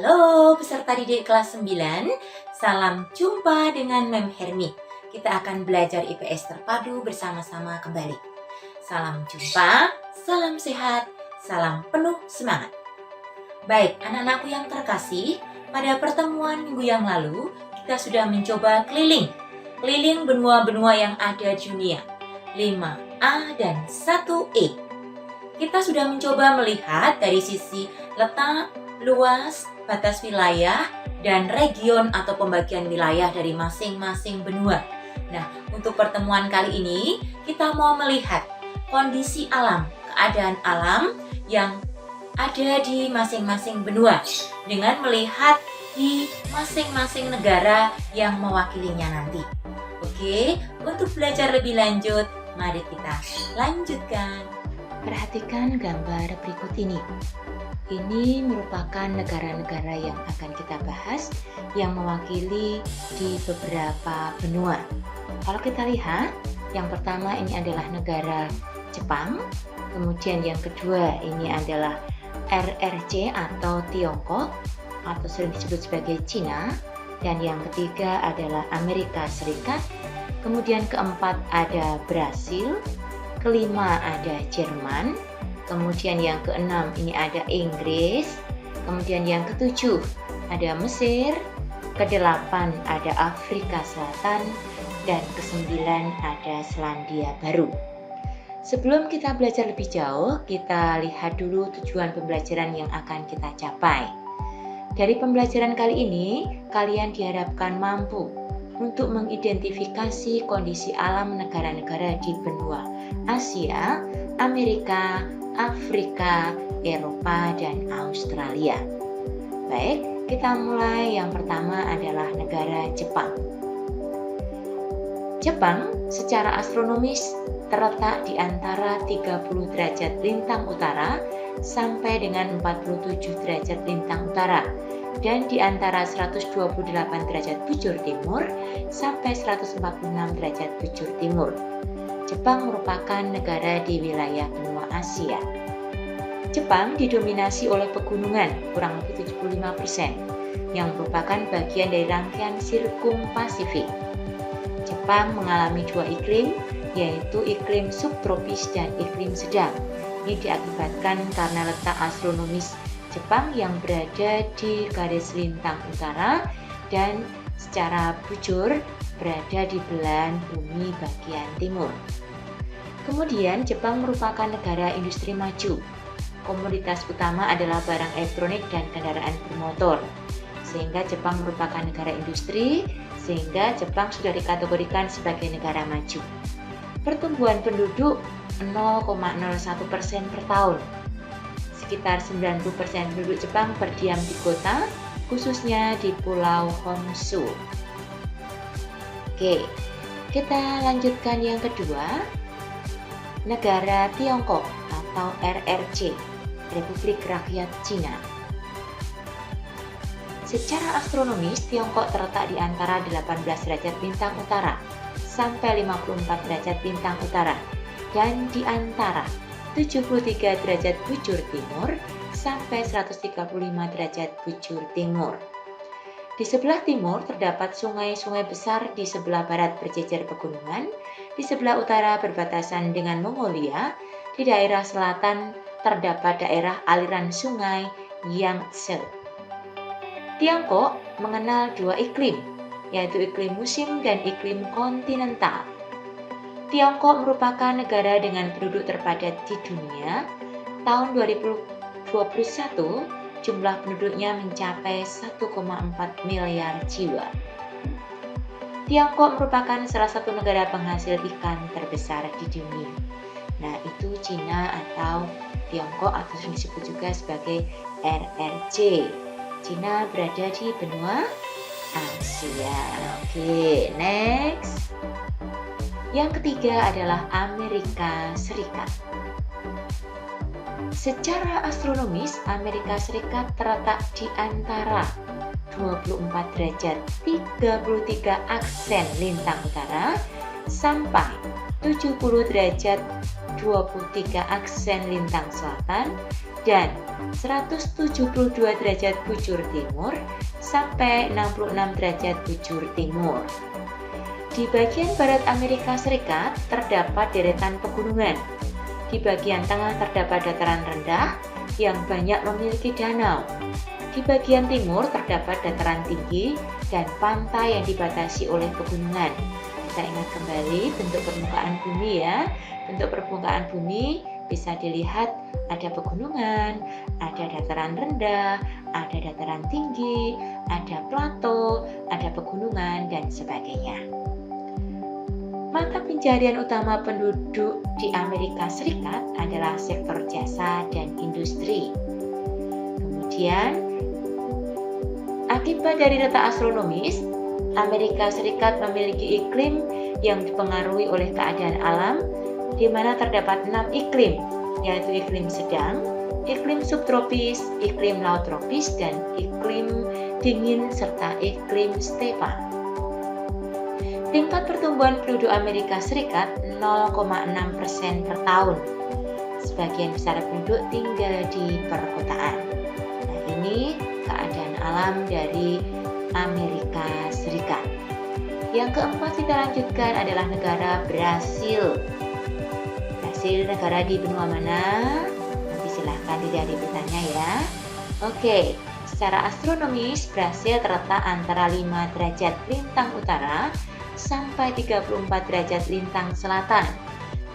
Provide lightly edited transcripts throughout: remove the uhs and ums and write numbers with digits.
Halo peserta didik kelas 9, salam jumpa dengan Mem Hermi. Kita akan belajar IPS terpadu bersama-sama kembali. Salam jumpa, salam sehat, salam penuh semangat. Baik, anak-anakku yang terkasih, pada pertemuan minggu yang lalu, kita sudah mencoba keliling benua-benua yang ada di dunia, 5A dan 1E. Kita sudah mencoba melihat dari sisi letak, luas, batas wilayah, dan region atau pembagian wilayah dari masing-masing benua. Nah, untuk pertemuan kali ini, kita mau melihat kondisi alam, keadaan alam yang ada di masing-masing benua dengan melihat di masing-masing negara yang mewakilinya nanti. Oke, untuk belajar lebih lanjut, mari kita lanjutkan. Perhatikan gambar berikut ini. Ini merupakan negara-negara yang akan kita bahas yang mewakili di beberapa benua. Kalau kita lihat, yang pertama ini adalah negara Jepang, kemudian yang kedua ini adalah RRC atau Tiongkok atau sering disebut sebagai Cina, dan yang ketiga adalah Amerika Serikat, kemudian keempat ada Brasil, kelima ada Jerman, kemudian yang keenam ini ada Inggris, kemudian yang ketujuh ada Mesir, kedelapan ada Afrika Selatan, dan kesembilan ada Selandia Baru. Sebelum kita belajar lebih jauh, kita lihat dulu tujuan pembelajaran yang akan kita capai. Dari pembelajaran kali ini, kalian diharapkan mampu untuk mengidentifikasi kondisi alam negara-negara di benua Asia, Amerika, Afrika, Eropa, dan Australia. Baik, kita mulai. Yang pertama adalah negara Jepang. Jepang secara astronomis terletak di antara 30 derajat lintang utara sampai dengan 47 derajat lintang utara dan di antara 128 derajat bujur timur sampai 146 derajat bujur timur. Jepang merupakan negara di wilayah benua Asia. Jepang didominasi oleh pegunungan, kurang lebih 75%, yang merupakan bagian dari rangkaian sirkum Pasifik. Jepang mengalami dua iklim, yaitu iklim subtropis dan iklim sedang. Ini diakibatkan karena letak astronomis Jepang yang berada di garis lintang utara dan secara bujur berada di belahan bumi bagian timur. Kemudian Jepang merupakan negara industri maju. Komoditas utama adalah barang elektronik dan kendaraan bermotor. Sehingga Jepang merupakan negara industri, sehingga Jepang sudah dikategorikan sebagai negara maju. Pertumbuhan penduduk 0,01% per tahun. Sekitar 90% penduduk Jepang berdiam di kota, khususnya di Pulau Honshu. Oke, kita lanjutkan yang kedua. Negara Tiongkok atau RRC, Republik Rakyat Cina. Secara astronomis, Tiongkok terletak di antara 18 derajat lintang utara sampai 54 derajat lintang utara dan di antara 73 derajat bujur timur sampai 135 derajat bujur timur. Di sebelah timur terdapat sungai-sungai besar, di sebelah barat berjejer pegunungan, di sebelah utara berbatasan dengan Mongolia, di daerah selatan terdapat daerah aliran sungai Yangtze. Tiongkok mengenal dua iklim, yaitu iklim musim dan iklim kontinental. Tiongkok merupakan negara dengan penduduk terpadat di dunia. Tahun 2021, jumlah penduduknya mencapai 1,4 miliar jiwa. Tiongkok merupakan salah satu negara penghasil ikan terbesar di dunia. Nah, itu Cina atau Tiongkok atau disebut juga sebagai RRC. Cina berada di benua Asia. Oke, next. Yang ketiga adalah Amerika Serikat. Secara astronomis, Amerika Serikat terletak di antara 24 derajat 33 aksen lintang utara sampai 70 derajat 23 aksen lintang selatan dan 172 derajat bujur timur sampai 66 derajat bujur timur. Di bagian barat Amerika Serikat terdapat deretan pegunungan. Di bagian tengah terdapat dataran rendah yang banyak memiliki danau. Di bagian timur terdapat dataran tinggi dan pantai yang dibatasi oleh pegunungan. Kita ingat kembali bentuk permukaan bumi ya. Bentuk permukaan bumi bisa dilihat ada pegunungan, ada dataran rendah, ada dataran tinggi, ada plato, ada pegunungan, dan sebagainya. Mata pencarian utama penduduk di Amerika Serikat adalah sektor jasa dan industri. Kemudian, akibat dari letak astronomis, Amerika Serikat memiliki iklim yang dipengaruhi oleh keadaan alam, di mana terdapat 6 iklim, yaitu iklim sedang, iklim subtropis, iklim laut tropis, dan iklim dingin serta iklim stepa. Tingkat pertumbuhan penduduk Amerika Serikat 0,6% per tahun. Sebagian besar penduduk tinggal di perkotaan. Nah, ini keadaan alam dari Amerika Serikat. Yang keempat kita lanjutkan adalah negara Brasil. Brasil negara di benua mana? Nanti silahkan dilihat di petanya ya. Oke, secara astronomis Brasil terletak antara 5 derajat lintang utara sampai 34 derajat lintang selatan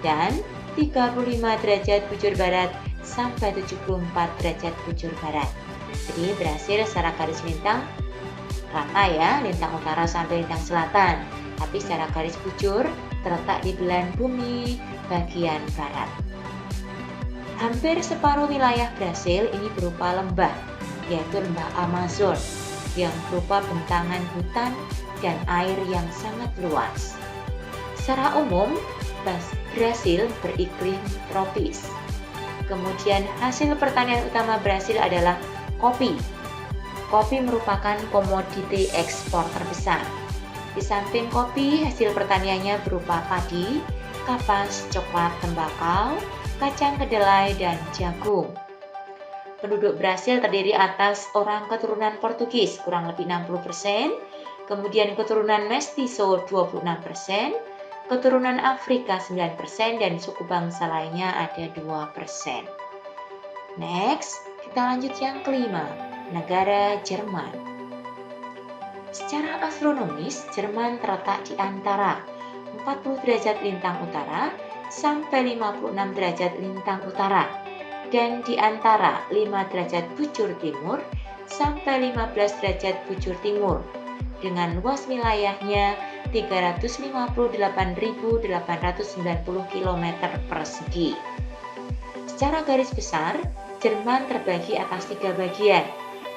dan 35 derajat bujur barat sampai 74 derajat bujur barat. Jadi Brasil secara garis lintang rata ya, lintang utara sampai lintang selatan, tapi secara garis bujur terletak di belahan bumi bagian barat. Hampir separuh wilayah Brasil ini berupa lembah, yaitu lembah Amazon yang berupa bentangan hutan dan air yang sangat luas. Secara umum, Brasil beriklim tropis. Kemudian hasil pertanian utama Brasil adalah kopi. Kopi merupakan komoditi ekspor terbesar. Di samping kopi, hasil pertaniannya berupa padi, kapas, coklat, tembakau, kacang kedelai, dan jagung. Penduduk Brasil terdiri atas orang keturunan Portugis kurang lebih 60%, kemudian keturunan mestizo 26%, keturunan Afrika 9%, dan suku bangsa lainnya ada 2%. Next, kita lanjut yang kelima, negara Jerman. Secara astronomis, Jerman terletak di antara 40 derajat lintang utara sampai 56 derajat lintang utara, dan di antara 5 derajat bujur timur sampai 15 derajat bujur timur, dengan luas wilayahnya 358.890 km persegi. Secara garis besar, Jerman terbagi atas 3 bagian,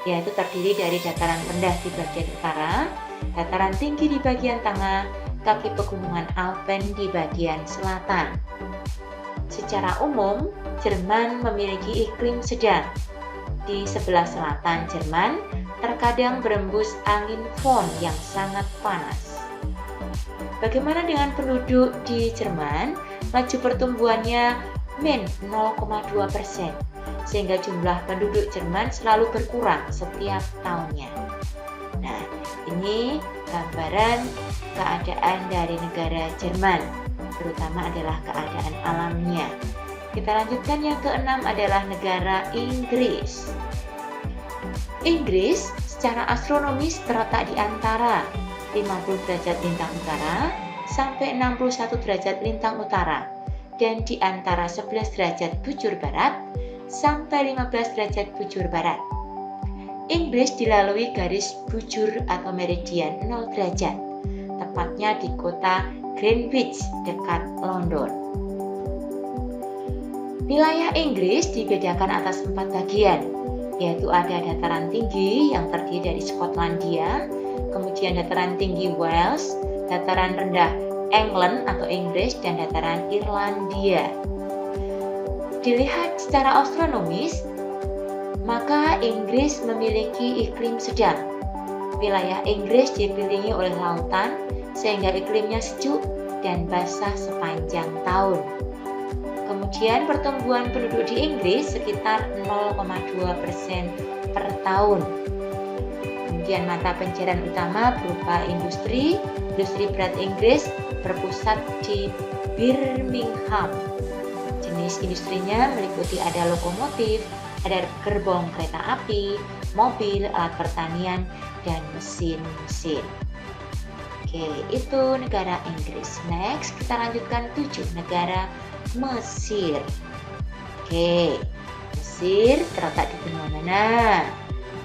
yaitu terdiri dari dataran rendah di bagian utara, dataran tinggi di bagian tengah, kaki pegunungan Alpen di bagian selatan. Secara umum, Jerman memiliki iklim sedang. Di sebelah selatan Jerman terkadang berembus angin Föhn yang sangat panas. Bagaimana dengan penduduk di Jerman? Laju pertumbuhannya min 0,2%, sehingga jumlah penduduk Jerman selalu berkurang setiap tahunnya. Nah, ini gambaran keadaan dari negara Jerman, terutama adalah keadaan alamnya. Kita lanjutkan yang keenam adalah negara Inggris. Inggris secara astronomis terletak di antara 50 derajat lintang utara sampai 61 derajat lintang utara, dan di antara 11 derajat bujur barat sampai 15 derajat bujur barat. Inggris dilalui garis bujur atau meridian 0 derajat, tepatnya di kota Greenwich dekat London. Wilayah Inggris dibedakan atas 4 bagian, yaitu ada dataran tinggi yang terdiri dari Skotlandia, kemudian dataran tinggi Wales, dataran rendah England atau Inggris, dan dataran Irlandia. Dilihat secara astronomis, maka Inggris memiliki iklim sedang. Wilayah Inggris dikelilingi oleh lautan sehingga iklimnya sejuk dan basah sepanjang tahun. Kemudian pertumbuhan penduduk di Inggris sekitar 0,2% per tahun. Kemudian mata pencarian utama berupa industri berat Inggris berpusat di Birmingham. Jenis industrinya meliputi ada lokomotif, ada gerbong kereta api, mobil, alat pertanian, dan mesin-mesin. Oke, itu negara Inggris. Next, kita lanjutkan 7, negara Mesir. Oke, Mesir terletak di benua mana?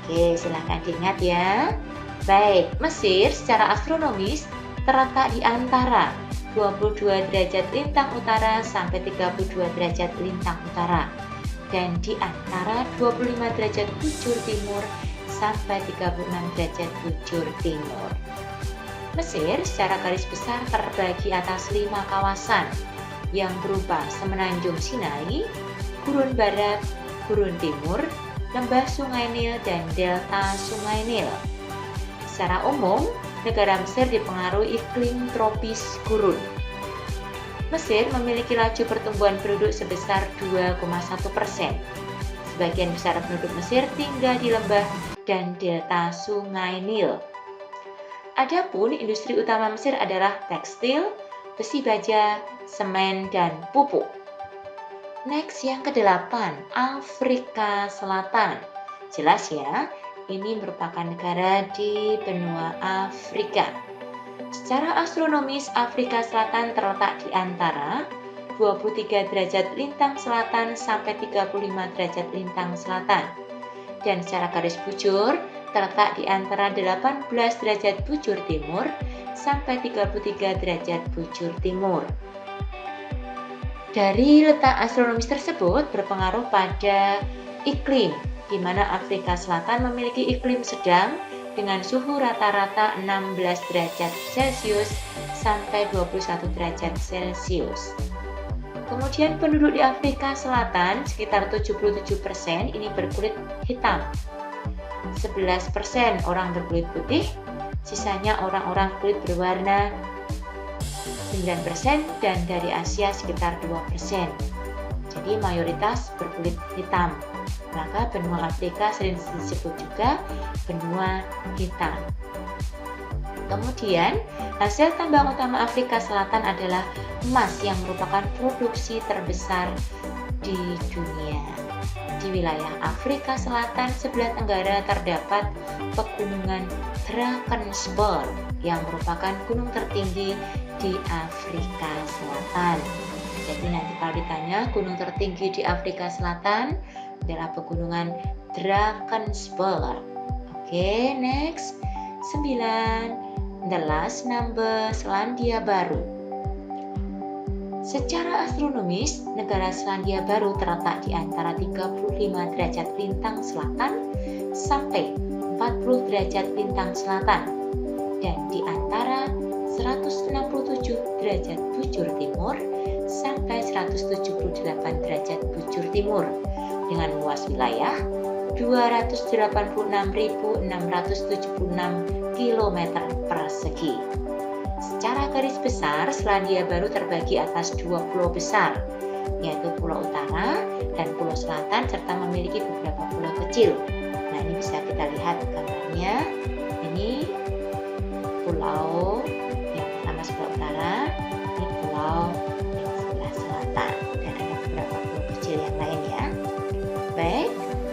Oke, silahkan diingat ya. Baik, Mesir secara astronomis terletak di antara 22 derajat lintang utara sampai 32 derajat lintang utara dan di antara 25 derajat bujur timur sampai 36 derajat bujur timur. Mesir secara garis besar terbagi atas 5 kawasan yang berupa Semenanjung Sinai, Gurun Barat, Gurun Timur, Lembah Sungai Nil, dan Delta Sungai Nil. Secara umum, negara Mesir dipengaruhi iklim tropis gurun. Mesir memiliki laju pertumbuhan penduduk sebesar 2,1%. Sebagian besar penduduk Mesir tinggal di lembah dan delta Sungai Nil. Adapun industri utama Mesir adalah tekstil, besi baja, semen, dan pupuk. Next, yang ke-8, Afrika Selatan. Jelas ya, ini merupakan negara di benua Afrika. Secara astronomis, Afrika Selatan terletak di antara 23 derajat lintang selatan sampai 35 derajat lintang selatan. Dan secara garis bujur, terletak di antara 18 derajat bujur timur sampai 33 derajat bujur timur. Dari letak astronomis tersebut berpengaruh pada iklim, di mana Afrika Selatan memiliki iklim sedang dengan suhu rata-rata 16 derajat Celcius sampai 21 derajat Celcius. Kemudian penduduk di Afrika Selatan sekitar 77% ini berkulit hitam. 11% orang berkulit putih, sisanya orang-orang kulit berwarna 9% dan dari Asia sekitar 2%. Jadi mayoritas berkulit hitam. Maka benua Afrika sering disebut juga benua hitam. Kemudian, hasil tambang utama Afrika Selatan adalah emas yang merupakan produksi terbesar di dunia. Di wilayah Afrika Selatan sebelah tenggara terdapat pegunungan Drakensberg yang merupakan gunung tertinggi di Afrika Selatan. Jadi nanti kalau ditanya gunung tertinggi di Afrika Selatan adalah pegunungan Drakensberg. Oke, next. 9, the last number, Selandia Baru. Secara astronomis, negara Selandia Baru terletak di antara 35 derajat lintang selatan sampai 40 derajat lintang selatan dan di antara 167 derajat bujur timur sampai 178 derajat bujur timur dengan luas wilayah 286.676 km persegi. Secara garis besar, Selandia Baru terbagi atas 2 pulau besar, yaitu Pulau Utara dan Pulau Selatan serta memiliki beberapa pulau kecil. Nah, ini bisa kita lihat gambarnya. Ini pulau yang pertama sebelah utara, ini pulau yang sebelah selatan, dan ada beberapa pulau kecil yang lain ya. Baik,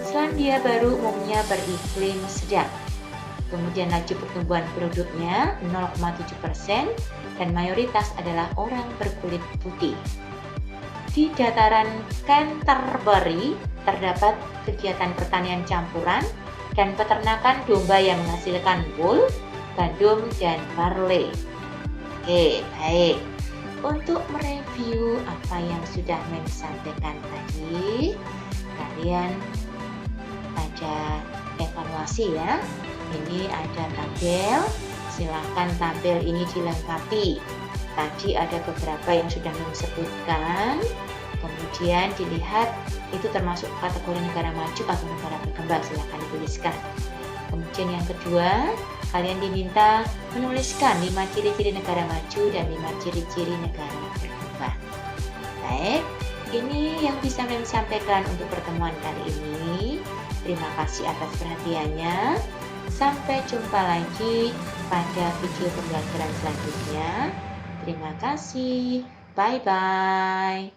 Selandia Baru umumnya beriklim sedang. Kemudian laju pertumbuhan penduduknya 0,7% dan mayoritas adalah orang berkulit putih. Di dataran Canterbury terdapat kegiatan pertanian campuran dan peternakan domba yang menghasilkan wool, gandum, dan barley. Oke, baik. Untuk mereview apa yang sudah Mem sampaikan tadi, kalian ada evaluasi ya. Ini ada tabel, silahkan tabel ini dilengkapi. Tadi ada beberapa yang sudah Mem sebutkan, kemudian dilihat itu termasuk kategori negara maju atau negara berkembang, silahkan dituliskan. Kemudian yang kedua, kalian diminta menuliskan 5 ciri-ciri negara maju dan 5 ciri-ciri negara berkembang. Baik, Ini yang bisa Mem sampaikan untuk pertemuan kali ini. Terima kasih atas perhatiannya. Sampai jumpa lagi pada video pembelajaran selanjutnya. Terima kasih. Bye-bye.